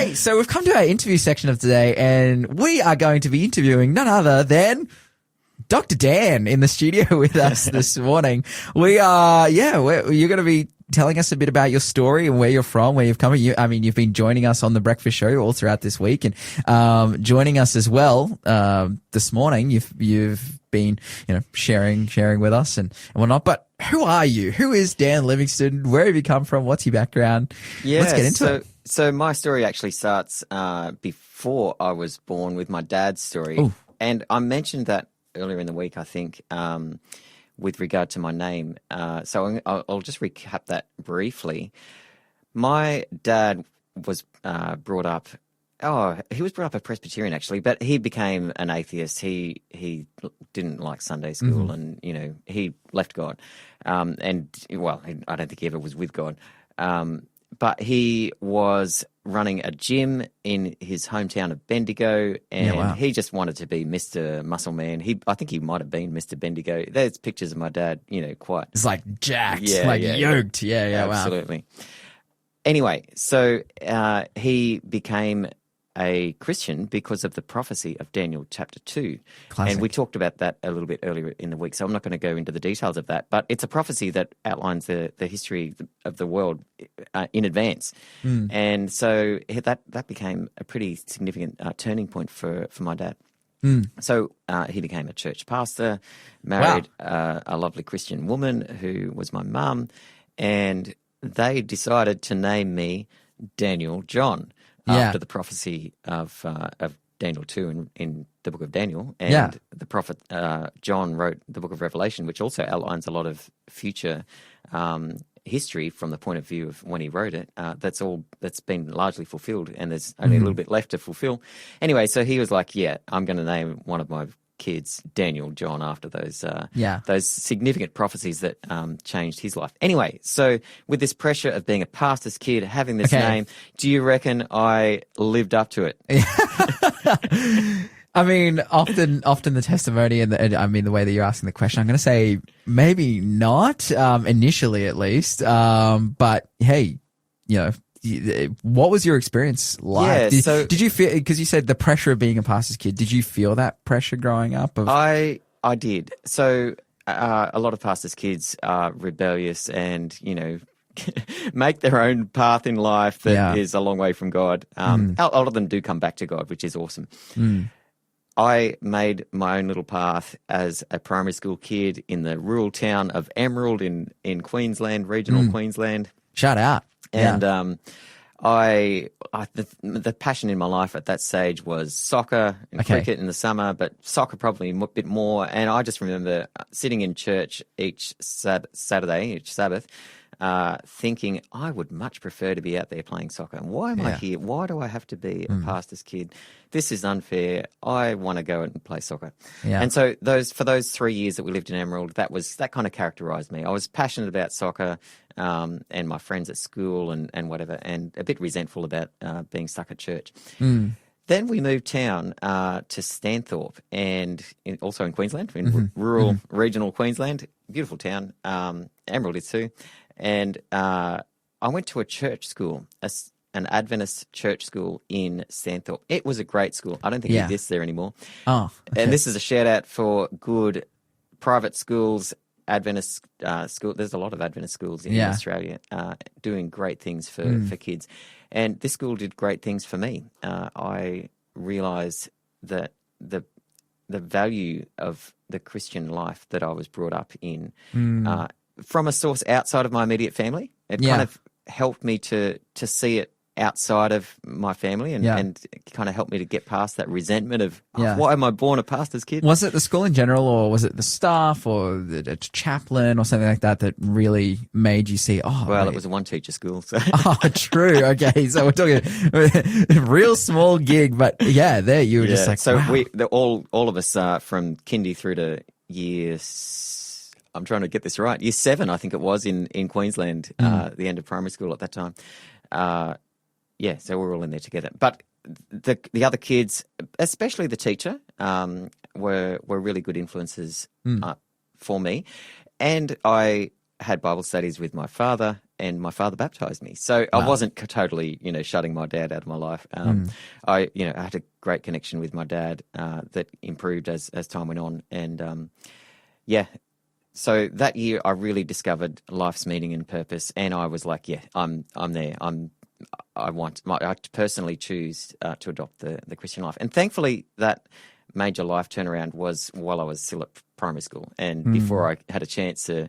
Hey, so we've come to our interview section of today, and we are going to be interviewing none other than Dr. Dan in the studio with us this morning. You're going to be telling us a bit about your story and where you're from, where you've come. You've been joining us on the Breakfast Show all throughout this week, and joining us as well this morning. You've been, sharing with us and whatnot. But who are you? Who is Dan Livingstone? Where have you come from? What's your background? Yeah, let's get into it. So my story actually starts before I was born with my dad's story. Ooh. And I mentioned that earlier in the week, I think, with regard to my name. So I'll just recap that briefly. My dad was brought up a Presbyterian actually, but he became an atheist. He didn't like Sunday school, and he left God. I don't think he ever was with God. But he was running a gym in his hometown of Bendigo, and he just wanted to be Mr. Muscle Man. I think he might have been Mr. Bendigo. There's pictures of my dad, quite. It's like jacked, yoked. Yeah, absolutely. Wow. Anyway, so he became a Christian because of the prophecy of Daniel chapter 2. Classic. And we talked about that a little bit earlier in the week, so I'm not going to go into the details of that. But it's a prophecy that outlines the history of the world in advance. And so that became a pretty significant turning point for my dad. So he became a church pastor, married a lovely Christian woman who was my mum, and they decided to name me Daniel John. After the prophecy of Daniel 2 in the book of Daniel. And the prophet John wrote the book of Revelation, which also outlines a lot of future history from the point of view of when he wrote it. That's been largely fulfilled, and there's only a little bit left to fulfill. Anyway, so he was like, I'm going to name one of my kids Daniel John after those significant prophecies that changed his life. Anyway, so with this pressure of being a pastor's kid, having this name, do you reckon I lived up to it? I mean, often the testimony and the way that you're asking the question, I'm going to say maybe not, initially at least. But hey, what was your experience like? Did you feel, because you said the pressure of being a pastor's kid, did you feel that pressure growing up? I did. So a lot of pastors' kids are rebellious and, make their own path in life that is a long way from God. A lot of them do come back to God, which is awesome. I made my own little path as a primary school kid in the rural town of Emerald in Queensland, regional Queensland. Shout out. And the passion in my life at that stage was soccer and cricket in the summer, but soccer probably a bit more. And I just remember sitting in church each Saturday, each Sabbath, thinking I would much prefer to be out there playing soccer. Why am I here? Why do I have to be a pastor's kid? This is unfair. I want to go and play soccer. Yeah. And so for those 3 years that we lived in Emerald, that kind of characterised me. I was passionate about soccer and my friends at school and whatever, and a bit resentful about being stuck at church. Then we moved town to Stanthorpe, and also in Queensland, in rural regional Queensland. Beautiful town. Emerald is too. And I went to a church school, an Adventist church school in Stanthorpe. It was a great school. I don't think it exists there anymore. Oh, okay. And this is a shout out for good private schools, Adventist school. There's a lot of Adventist schools in Australia doing great things for kids. And this school did great things for me. I realised that the value of the Christian life that I was brought up in from a source outside of my immediate family. It kind of helped me to see it outside of my family and kind of helped me to get past that resentment of why am I born a pastor's kid? Was it the school in general, or was it the staff or the chaplain or something like that really made you see, it was a one-teacher school. So. True. Okay, so we're talking real small gig, but there you were just like, so wow. all of us from kindy through to I'm trying to get this right, year 7, I think it was, in Queensland, the end of primary school at that time. So we're all in there together. But the other kids, especially the teacher, were really good influences for me. And I had Bible studies with my father and my father baptized me. So I wasn't totally, shutting my dad out of my life. I had a great connection with my dad that improved as time went on. And, so that year I really discovered life's meaning and purpose. And I was like, I'm there. I personally choose to adopt the Christian life. And thankfully that major life turnaround was while I was still at primary school and before I had a chance to,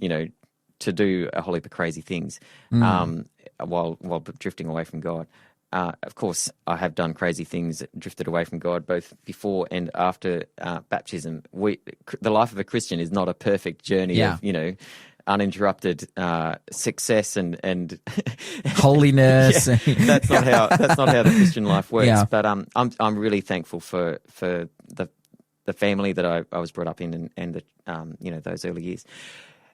to do a whole heap of crazy things while drifting away from God. Of course, I have done crazy things, drifted away from God, both before and after baptism. The life of a Christian is not a perfect journey of, uninterrupted success and holiness. That's not how the Christian life works. Yeah. But I'm really thankful for the family that I was brought up in and the those early years.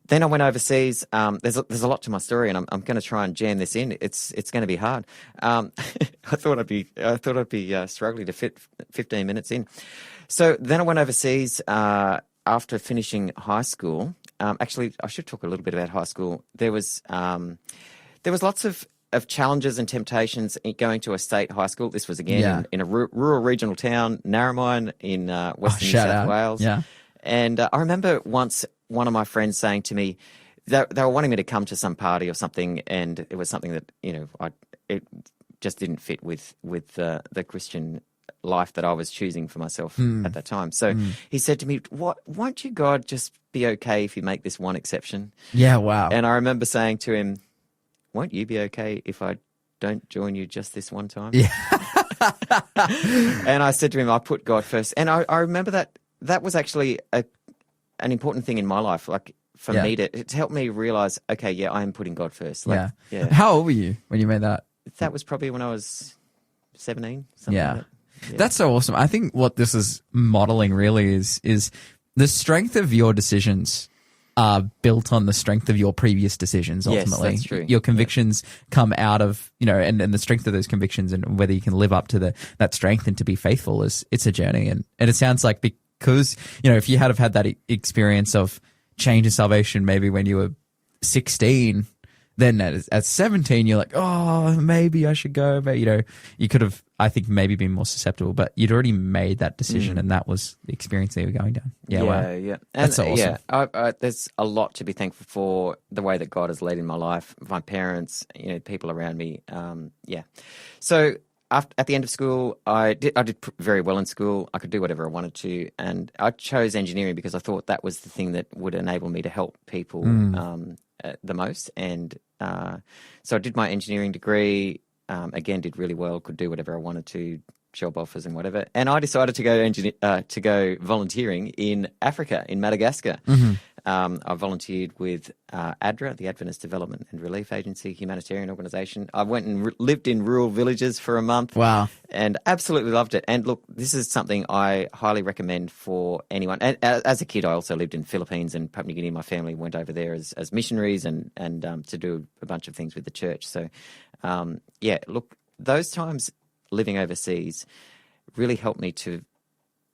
Then I went overseas. There's a lot to my story, and I'm going to try and jam this in. It's going to be hard. I thought I'd be struggling to fit 15 minutes in. So then I went overseas after finishing high school. Actually, I should talk a little bit about high school. There was lots of challenges and temptations in going to a state high school. This was again in a rural regional town, Narromine in Western New South Wales. Yeah. And I remember once one of my friends saying to me, they were wanting me to come to some party or something, and it was something that it just didn't fit with the Christian life that I was choosing for myself at that time. So he said to me, won't you, God, just be okay if you make this one exception? Yeah, wow. And I remember saying to him, won't you be okay if I don't join you just this one time? Yeah. And I said to him, I put God first. And I remember that was actually an important thing in my life. Like for me to help me realize, okay, I am putting God first. Like, yeah. How old were you when you made that? That was probably when I was 17, something like that. Yeah. That's so awesome. I think what this is modeling really is the strength of your decisions are built on the strength of your previous decisions. Ultimately, yes, that's true. Your convictions come out of, and the strength of those convictions and whether you can live up to that strength and to be faithful it's a journey. And it sounds like because, if you had that experience of change and salvation, maybe when you were 16, then at 17, you're like, oh, maybe I should go. But, you could have, I think, maybe been more susceptible, but you'd already made that decision and that was the experience that you were going down. Yeah. And that's so awesome. Yeah, there's a lot to be thankful for the way that God has led in my life, my parents, people around me. So at the end of school, I did very well in school. I could do whatever I wanted to. And I chose engineering because I thought that was the thing that would enable me to help people the most. And so I did my engineering degree, again, did really well, could do whatever I wanted to, job offers and whatever. And I decided to go volunteering in Africa, in Madagascar. I volunteered with ADRA, the Adventist Development and Relief Agency, humanitarian organisation. I went and lived in rural villages for a month. Wow. And absolutely loved it. And look, this is something I highly recommend for anyone. And as a kid, I also lived in Philippines and Papua New Guinea. My family went over there as missionaries and to do a bunch of things with the church. So, look, those times living overseas really helped me to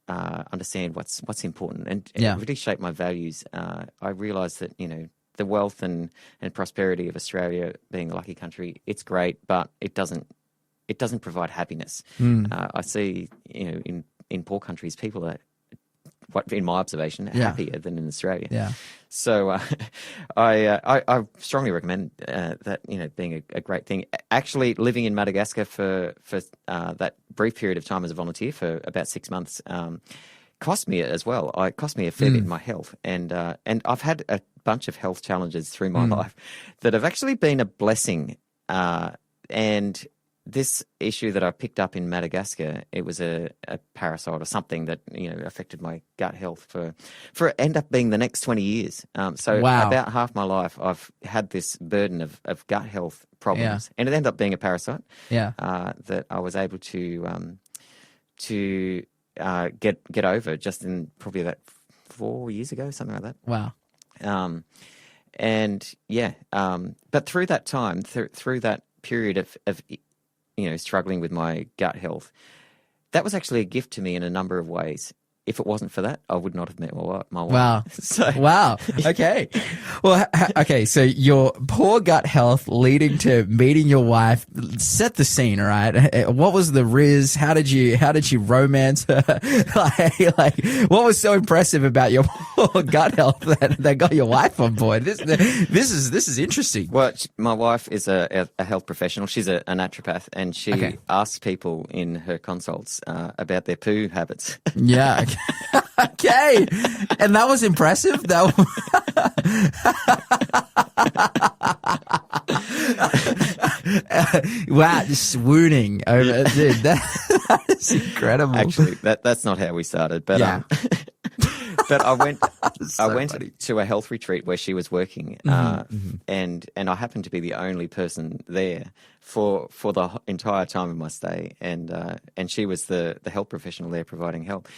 understand what's important and it really shaped my values. I realised that, the wealth and prosperity of Australia, being a lucky country, it's great, but it doesn't provide happiness. I see, in poor countries, people are, in my observation, happier than in Australia. Yeah. So I strongly recommend that, being a great thing. Actually, living in Madagascar for that brief period of time as a volunteer for about 6 months cost me as well. It cost me a fair bit in my health, and I've had a bunch of health challenges through my life that have actually been a blessing. And this issue that I picked up in Madagascar, it was a parasite or something that affected my gut health for end up being the next 20 years. About half my life, I've had this burden of gut health problems, and it ended up being a parasite. That I was able to get over just in probably about 4 years ago, something like that. Wow. But through that time, through that period of struggling with my gut health, that was actually a gift to me in a number of ways. if it wasn't for that, I would not have met my wife. Wow. So, Wow. Okay. Well, okay. So your poor gut health leading to meeting your wife. Set the scene, all right? What was the riz? How did you romance her? like, what was so impressive about your poor gut health that got your wife on board? This is interesting. Well, my wife is a health professional. She's a naturopath, and she asks people in her consults about their poo habits. Yeah. Okay. And that was impressive. Wow, just swooning over, dude. That is incredible. Actually, that's not how we started, but yeah. But I went funny. to a health retreat where she was working, and I happened to be the only person there for the entire time of my stay, and she was the health professional there providing help.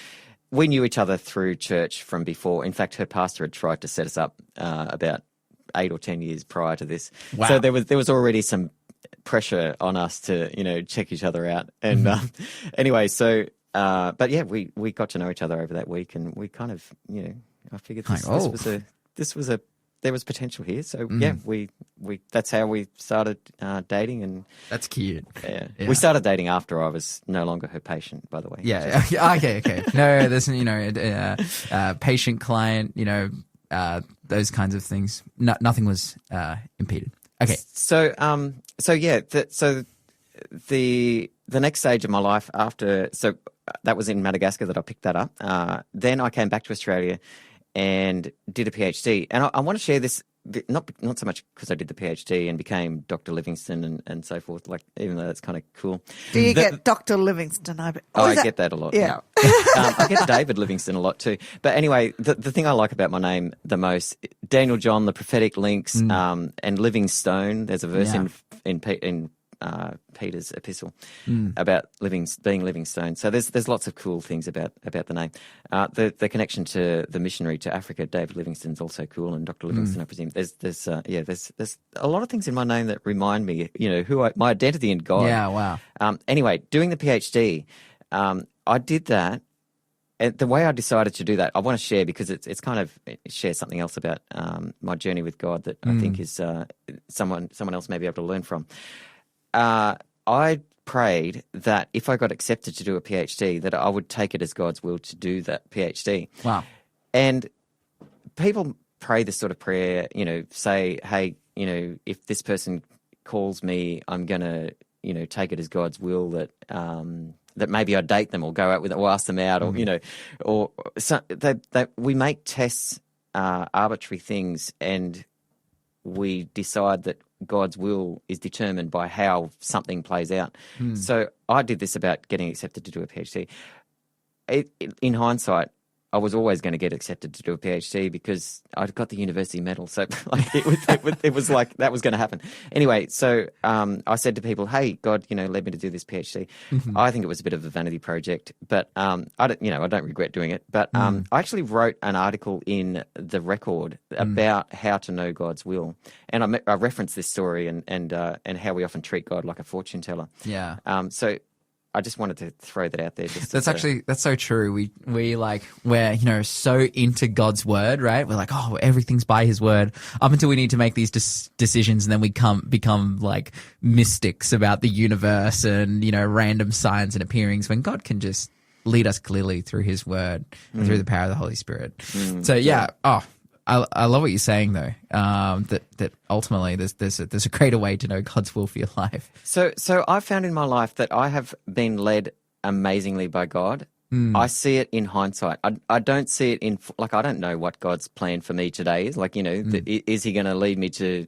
We knew each other through church from before. In fact, her pastor had tried to set us up about 8 or 10 years prior to this. Wow. So there was already some pressure on us to check each other out. And anyway, so but yeah, we got to know each other over that week, and we kind of I figured there was potential here. So yeah, we that's how we started dating, and that's cute. Yeah. We started dating after I was no longer her patient, by the way. Yeah. Okay. No, there's patient client, those kinds of things. Nothing was impeded. Okay. So the next stage of my life after, that was in Madagascar that I picked that up. Then I came back to Australia and did a PhD. And I want to share this, not so much because I did the PhD and became Dr. Livingstone and so forth, like, even though that's kind of cool. Do you get Dr. Livingstone? I get that a lot. Yeah. I get David Livingstone a lot too. But anyway, the thing I like about my name the most, Daniel John, the prophetic links, and Livingstone, there's a verse in Peter's epistle about being Livingstone. So there's lots of cool things about the name. The connection to the missionary to Africa, David Livingstone's also cool, and Dr. Livingstone, I presume. There's a lot of things in my name that remind me, my identity in God. Yeah, wow. Anyway, doing the PhD, I did that. And the way I decided to do that, I want to share because it shares something else about my journey with God that I think is someone else may be able to learn from. I prayed that if I got accepted to do a PhD, that I would take it as God's will to do that PhD. Wow. And people pray this sort of prayer, say, hey, if this person calls me, I'm going to, take it as God's will that maybe I date them or go out with them or ask them out or that we make tests, arbitrary things, and we decide that God's will is determined by how something plays out. So I did this about getting accepted to do a PhD. In hindsight, I was always going to get accepted to do a PhD because I'd got the university medal. So it was like that was going to happen. Anyway, so I said to people, hey, God, led me to do this PhD. I think it was a bit of a vanity project, but I don't regret doing it. But I actually wrote an article in The Record about how to know God's will. And I referenced this story and how we often treat God like a fortune teller. Yeah. So I just wanted to throw that out there. That's so true. We're so into God's word, right? We're like, oh, everything's by his word up until we need to make these decisions. And then we become like mystics about the universe and, random signs and appearings when God can just lead us clearly through his word and through the power of the Holy Spirit. So yeah. Oh, I love what you're saying though. That ultimately there's a greater way to know God's will for your life. So I found in my life that I have been led amazingly by God. I see it in hindsight. I don't see it in I don't know what God's plan for me today is. Is he going to lead me to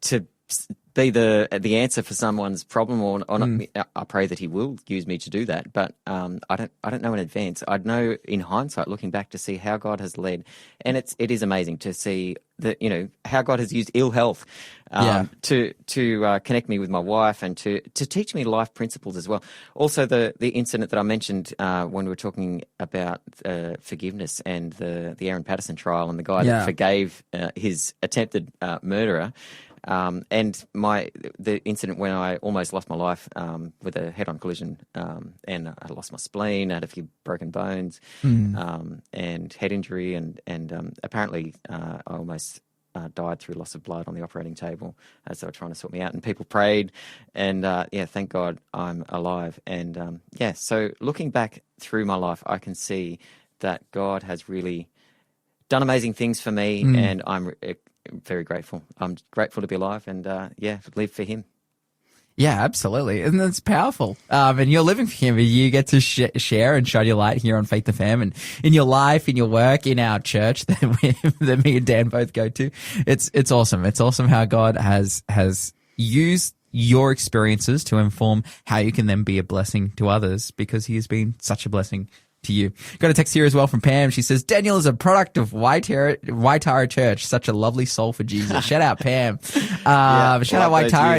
to be the answer for someone's problem or not? I pray that he will use me to do that, but I don't know in advance. I'd know in hindsight, looking back, to see how God has led, and it is amazing to see that how God has used ill health to connect me with my wife and to teach me life principles as well. Also, the incident that I mentioned when we were talking about forgiveness and the Aaron Patterson trial and the guy that forgave his attempted murderer. And the incident when I almost lost my life with a head-on collision, and I lost my spleen, I had a few broken bones, and head injury, and apparently I almost died through loss of blood on the operating table as they were trying to sort me out. And people prayed, and thank God I'm alive. And so looking back through my life, I can see that God has really done amazing things for me, and I'm very grateful. I'm grateful to be alive and, live for him. Yeah, absolutely. And that's powerful. And you're living for him. You get to share and shine your light here on Faith FM, and in your life, in your work, in our church that me and Dan both go to. It's awesome. It's awesome how God has used your experiences to inform how you can then be a blessing to others, because he has been such a blessing to you. Got a text here as well from Pam. She says, Daniel is a product of Waitara Church. Such a lovely soul for Jesus. Shout out, Pam. Shout out, Waitara.